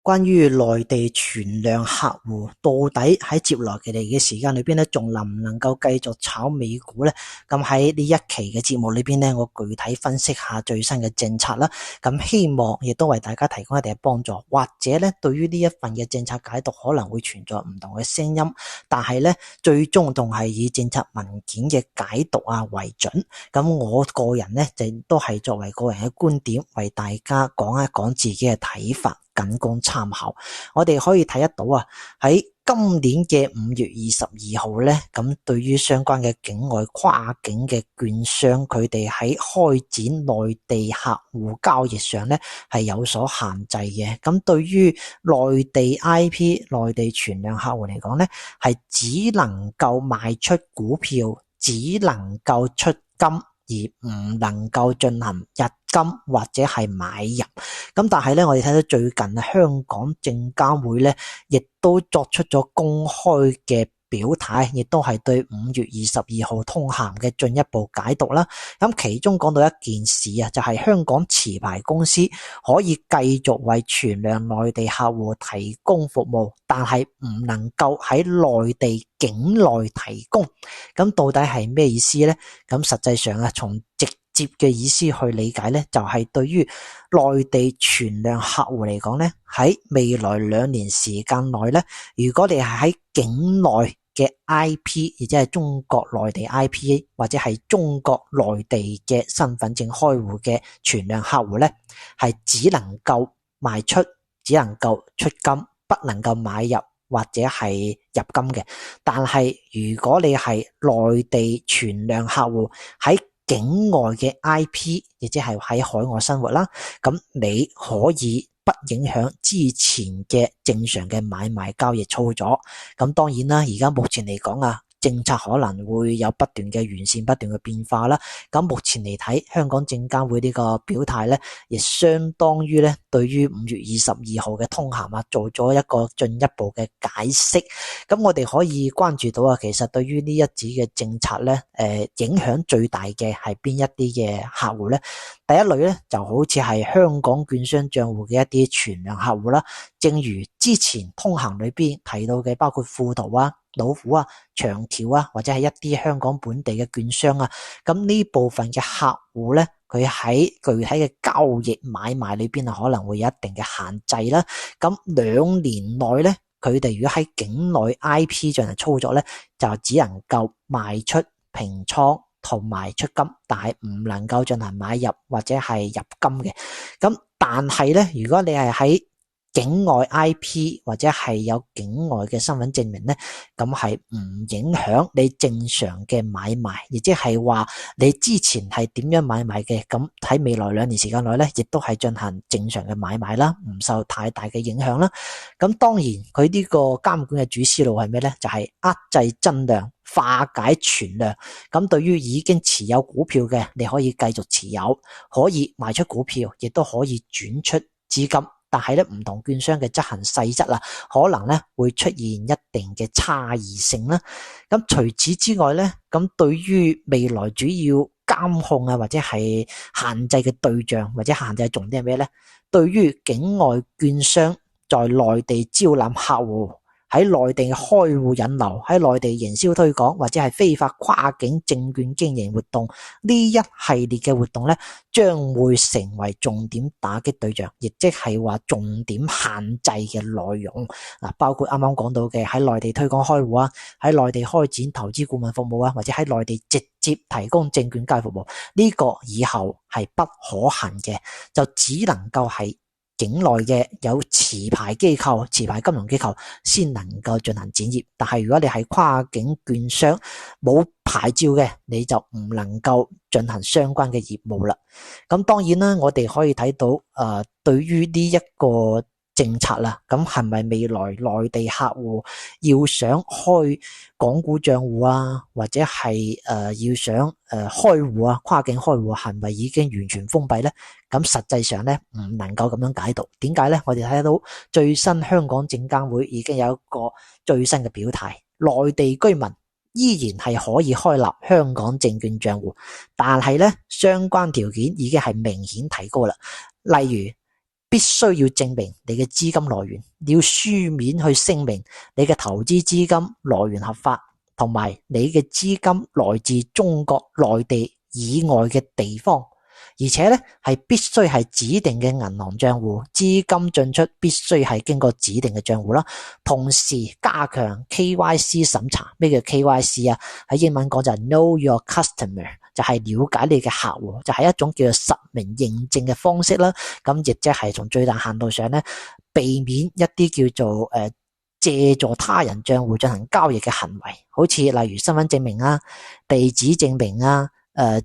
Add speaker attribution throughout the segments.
Speaker 1: 關於內地存量客戶到底喺接來嘅時間裏邊咧，仲能唔能夠繼續炒美股咧？咁喺呢一期嘅節目裏邊咧，我具體分析下最新嘅政策啦。咁希望亦都為大家提供一定嘅幫助，或者咧對於呢一份嘅政策解讀可能會存在唔同嘅聲音，但係咧最終仲係以政策文件嘅解讀為準。咁我個人咧就都係作為個人嘅觀點，為大家講一講自己嘅睇法，僅供參考。我哋可以睇得到喺今年嘅5月22號咧，咁對於相關嘅境外跨境嘅券商，佢哋喺開展內地客戶交易上咧係有所限制嘅。咁對於內地 IP 內地存量客戶嚟講咧，係只能夠賣出股票，只能夠出金，而唔能夠進行日金或者係買入。咁但係咧，我哋睇到最近香港證監會咧，亦都作出咗公開嘅表態，亦都係對5月22號通函嘅進一步解讀啦。咁其中講到一件事就係香港持牌公司可以繼續為存量內地客戶提供服務，但係唔能夠喺內地境內提供。咁到底係咩意思呢？咁實際上從直接嘅意思去理解呢，就係對於內地存量客戶嚟講呢，喺未來2年時間內呢，如果你係喺境內嘅 IP， 亦即係中國內地 IP 或者係中國內地嘅身份證開戶嘅存量客戶呢，係只能夠賣出，只能夠出金，不能夠買入或者係入金嘅。但係如果你係內地存量客戶喺境外嘅 IP， 亦即係喺海外生活啦，咁你可以不影響之前嘅正常嘅買賣交易操作。咁當然啦，而家目前嚟講政策可能會有不斷嘅完善，不斷嘅變化啦。咁目前嚟睇，香港證監會呢個表態咧，亦相當於咧對於5月22號嘅通函做咗一個進一步嘅解釋。咁我哋可以關注到其實對於呢一紙嘅政策咧，影響最大嘅係邊一啲嘅客戶咧？第一類咧就好似係香港券商賬戶嘅一啲存量客戶啦。正如之前通函裏邊提到嘅，包括富途老虎長橋或者係一啲香港本地嘅券商咁呢部分嘅客戶咧，佢喺具體嘅交易買賣裏邊可能會有一定嘅限制啦。咁2年內咧，佢哋如果喺境內 IP 進行操作咧，就只能夠賣出平倉同埋出金，但係唔能夠進行買入或者係入金嘅。咁但係咧，如果你係喺境外 IP 或者係有境外嘅身份證明咧，咁係唔影響你正常嘅買賣，亦即係話你之前係點樣買賣嘅，咁喺未來2年時間內咧，亦都係進行正常嘅買賣啦，唔受太大嘅影響啦。咁當然佢呢個監管嘅主思路係咩咧？就係遏制增量，化解存量。咁對於已經持有股票嘅，你可以繼續持有，可以賣出股票，亦都可以轉出資金。但係咧，唔同券商嘅執行細則可能咧會出現一定嘅差異性啦。咁除此之外咧，咁對於未來主要監控或者係限制嘅對象或者限制嘅重點係咩咧？對於境外券商在內地招攬客戶，喺內地開戶引流，喺內地營銷推廣或者係非法跨境證券經營活動，呢一系列嘅活動咧，將會成為重點打擊對象，亦即係話重點限制嘅內容。包括啱啱講到嘅喺內地推廣開戶喺內地開展投資顧問服務或者喺內地直接提供證券交易服務，呢個以後係不可行嘅，就只能夠係境內嘅有持牌機構、持牌金融機構先能夠進行展業，但係如果你係跨境券商冇牌照嘅，你就唔能夠進行相關嘅業務啦。咁當然啦，我哋可以睇到對於呢一個政策啦，咁係咪未來內地客戶要想開港股賬戶或者係要想開戶跨境開戶係咪已經完全封閉呢？咁實際上呢，唔能夠咁樣解讀。點解呢？我哋睇到最新香港證監會已經有一個最新嘅表態，內地居民依然係可以開立香港證券賬戶，但係呢，相關條件已經係明顯提高啦。例如必須要證明你嘅資金來源，你要書面去聲明你嘅投資資金來源合法，同埋你嘅資金來自中國內地以外嘅地方，而且咧係必須係指定嘅銀行賬戶，資金進出必須係經過指定嘅賬戶啦。同時加強 KYC 審查。咩叫 KYC 啊？喺英文講就係 Know Your Customer， 就係了解你嘅客戶，就係一種叫做實名認證嘅方式啦。咁亦即係從最大限度上咧，避免一啲叫做借助他人賬戶進行交易嘅行為，好似例如身份證明啊、地址證明啊、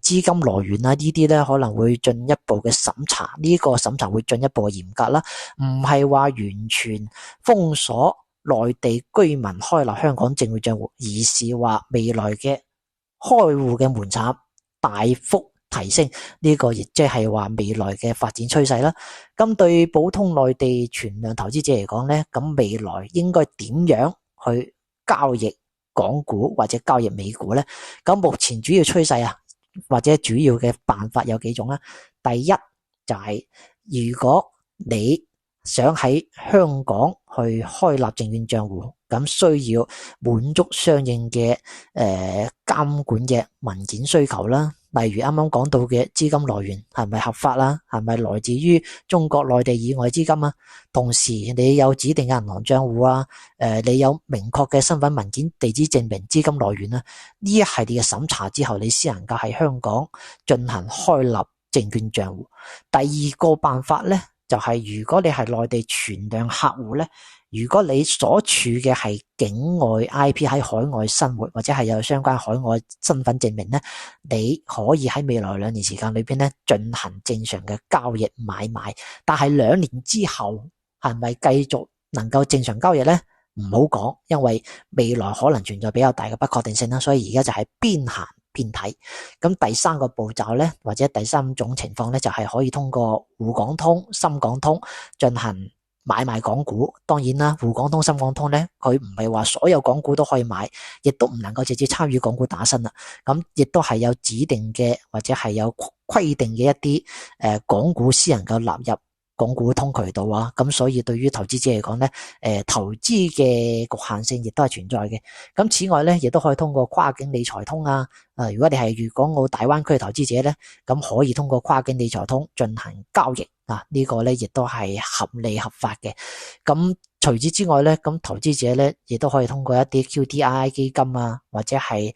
Speaker 1: 資金來源啊呢啲咧，可能會進一步嘅審查，呢個審查會進一步嚴格啦，唔係話完全封鎖內地居民開立香港證券賬戶，而是話未來嘅開戶嘅門檻大幅提升，呢個亦即係話未來嘅發展趨勢啦。咁對普通內地存量投資者嚟講咧，咁未來應該點樣去交易港股或者交易美股咧？咁目前主要趨勢啊，或者主要嘅辦法有幾種啦。第一就係如果你想喺香港去開立證券賬戶，咁需要滿足相應嘅監管嘅文件需求啦。例如啱啱講到嘅資金來源係咪合法啦？係咪來自於中國內地以外資金啊？同時你有指定嘅銀行賬戶啊？你有明確嘅身份文件、地址證明資金來源啊？呢一系列嘅審查之後，你先能夠喺香港進行開立證券賬戶。第二個辦法咧，就係如果你係內地存量客戶咧，如果你所處嘅係境外 IP 喺海外生活，或者係有相關海外身份證明咧，你可以喺未來2年時間裏邊咧進行正常嘅交易買賣。但係2年之後係咪繼續能夠正常交易咧？唔好講，因為未來可能存在比較大嘅不確定性啦。所以而家就係邊行邊睇。咁第三個步驟咧，或者第三種情況咧，就係可以通過滬港通、深港通進行買賣港股。當然啦，滬港通、深港通咧，佢唔係話所有港股都可以買，亦都唔能夠直接參與港股打新啦。咁亦都係有指定嘅或者係有規定嘅一啲港股先能夠納入港股通渠道啊。咁所以對於投資者嚟講咧，投資嘅局限性亦都係存在嘅。咁此外咧，亦都可以通過跨境理財通啊。如果你係粵港澳大灣區嘅投資者咧，咁可以通過跨境理財通進行交易啊。呢個咧亦都係合理合法嘅。咁除此之外咧，咁投資者咧亦都可以通過一啲 QDII 基金啊，或者係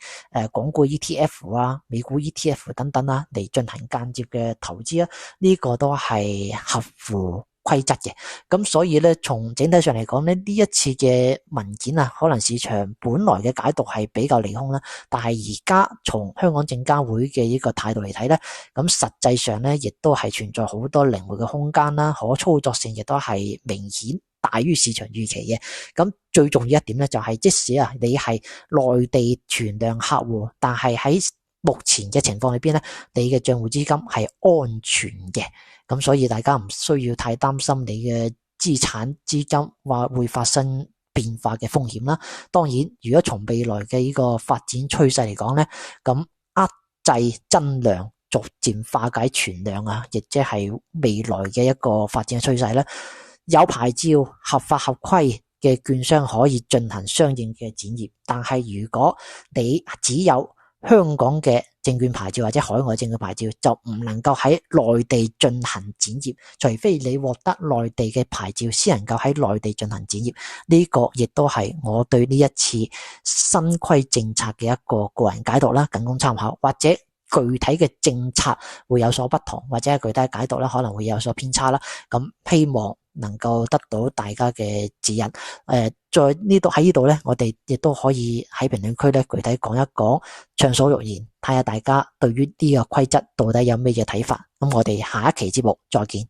Speaker 1: 港股 ETF 啊、美股 ETF 等等啊，嚟進行間接嘅投資啊。呢個都係合乎規則嘅。咁所以咧，從整體上嚟講咧，呢一次嘅文件啊，可能市場本來嘅解讀係比較利空啦，但係而家從香港證監會嘅呢個態度嚟睇咧，咁實際上咧亦都係存在好多靈活嘅空間啦，可操作性亦都係明顯大於市場預期嘅。咁最重要一點咧，就係即使啊你係內地存量客戶，但係喺目前嘅情況裏邊咧，你嘅賬戶資金係安全嘅。咁所以大家唔需要太擔心你嘅資產資金話會發生變化嘅風險啦。當然，如果從未來嘅呢個發展趨勢嚟講咧，咁遏制增量，逐漸化解存量啊，亦即係未來嘅一個發展趨勢咧。有牌照、合法合規嘅券商可以進行相應嘅展業，但係如果你只有香港嘅證券牌照或者海外證券牌照，就唔能夠喺內地進行展業，除非你獲得內地嘅牌照先能夠喺內地進行展業。呢個亦都係我對呢一次新規政策嘅一個個人解讀啦，僅供參考。或者具體嘅政策會有所不同，或者係具體嘅解讀可能會有所偏差啦。咁希望能夠得到大家嘅指引。在呢度喺呢度咧，我哋亦都可以喺評論區咧具體講一講，暢所欲言，睇下大家對於呢個規則到底有咩嘢睇法。咁我哋下一期節目再見。